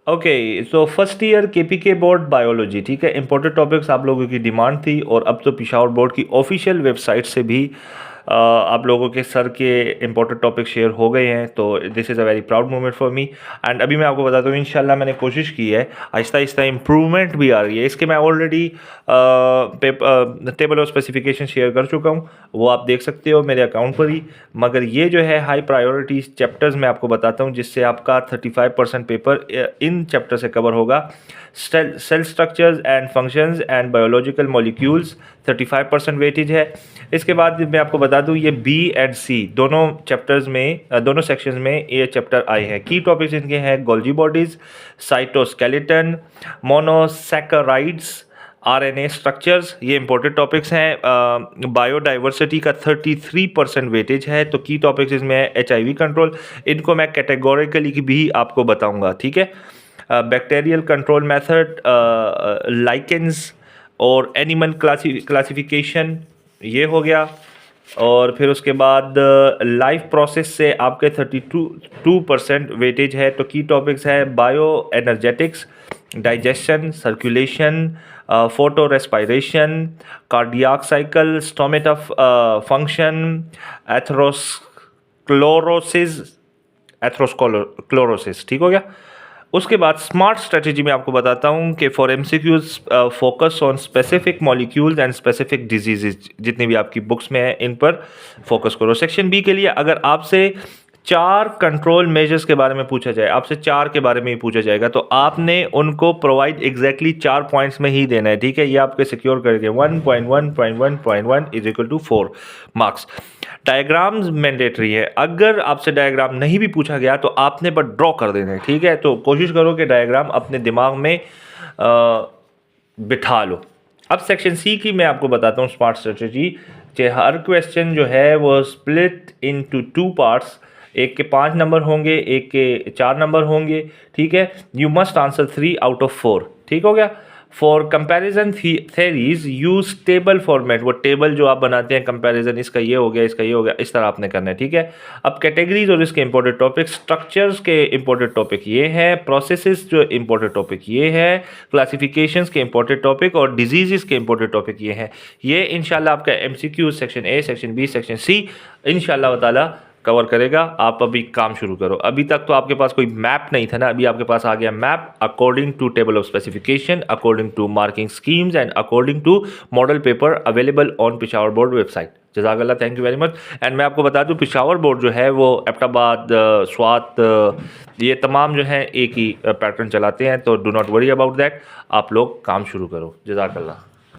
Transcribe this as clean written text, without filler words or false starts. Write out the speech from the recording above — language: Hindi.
Okay, so first year KPK board biology, ठीक है। इंपॉर्टेंट टॉपिक्स आप लोगों की डिमांड थी और अब तो पिशावर बोर्ड की ऑफिशियल वेबसाइट से भी आप लोगों के सर के इंपॉर्टेंट टॉपिक शेयर हो गए हैं, तो this is a very proud moment for me. And अभी मैं आपको बताता हूँ, इंशाल्लाह मैंने कोशिश की है, आहिस्ता आहिस्ता इम्प्रूवमेंट भी आ रही है इसके। मैं already table of specification share कर चुका हूँ, वो आप देख सकते हो मेरे अकाउंट पर ही। मगर ये जो है हाई प्रायोरिटी चैप्टर्स मैं आपको बताता हूँ, जिससे आपका 35% पेपर इन चैप्टर से कवर होगा। Cell structures and functions and biological molecules 35% weightage है। इसके बाद मैं आपको बता दूं, ये बी एंड सी दोनों चैप्टर्स में, दोनों सेक्शंस में ये चैप्टर आए हैं। की टॉपिक्स इनके हैं Golgi bodies, cytoskeleton, monosaccharides, RNA structures, ये इंपॉर्टेंट टॉपिक्स हैं। बायोडाइवर्सिटी का 33% वेटेज है, तो की टॉपिक्स इसमें है एचआईवी कंट्रोल, इनको मैं कैटेगोरिकली भी आपको बताऊंगा, ठीक है। बैक्टीरियल कंट्रोल मेथड, लाइकेंस और एनिमल क्लासिफिकेशन, ये हो गया। और फिर उसके बाद लाइफ प्रोसेस से आपके 32% वेटेज है, तो की टॉपिक्स है bio energetics, digestion, circulation, photo respiration, cardiac cycle, stomata function, atherosclerosis, atherosclerosis, ठीक हो गया। उसके बाद स्मार्ट स्ट्रेटेजी में आपको बताता हूँ कि for MCQs focus on specific molecules and specific diseases, जितनी भी आपकी बुक्स में है इन पर फोकस करो। सेक्शन बी के लिए अगर आपसे 4 कंट्रोल मेजर्स के बारे में पूछा जाए, आपसे 4 के बारे में ही पूछा जाएगा, तो आपने उनको प्रोवाइड एग्जैक्टली 4 पॉइंट्स में ही देना है, ठीक है। ये आपके सिक्योर करके 1.1.1.1 is equal to 4 marks. Diagrams mandatory है, अगर आपसे डायग्राम नहीं भी पूछा गया तो आपने बस ड्रॉ कर देना है, ठीक है। तो कोशिश करो कि डायग्राम अपने दिमाग में बिठा लो। अब सेक्शन सी की मैं आपको बताता हूँ स्मार्ट स्ट्रेटेजी, कि हर क्वेश्चन जो है वो स्प्लिट इनटू 2 पार्ट्स, एक के 5 नंबर होंगे, एक के 4 नंबर होंगे, ठीक है। You must answer 3 out of 4, ठीक हो गया। For comparison theories use table format, वो टेबल जो आप बनाते हैं कंपैरिजन, इसका ये हो गया, इसका ये हो गया, इस तरह आपने करना है, ठीक है। अब कैटेगरीज और इसके इंपॉर्टेंट टॉपिक, स्ट्रक्चर्स के इंपॉर्टेंट टॉपिक ये हैं, प्रोसेसेस जो इंपॉर्टेंट टॉपिक ये है, क्लासिफिकेशंस के इंपॉर्टेंट टॉपिक और डिजीजेस के इंपॉर्टेंट टॉपिक ये हैं। ये इंशाल्लाह आपका MCQ section A, section B, section C इंशाल्लाह ताला कवर करेगा। आप अभी काम शुरू करो। अभी तक तो आपके पास कोई मैप नहीं था ना, अभी आपके पास आ गया map according to table of specification, according to marking schemes and according to model paper available on Peshawar board website. जज़ाकल्लाह, thank you very much. And मैं आपको बता दूं, पिशावर बोर्ड जो है वो एबटाबाद, स्वात, ये तमाम जो है एक ही पैटर्न चलाते हैं, तो do not worry about that. आप लोग काम शुरू करो। जज़ाकल्लाह।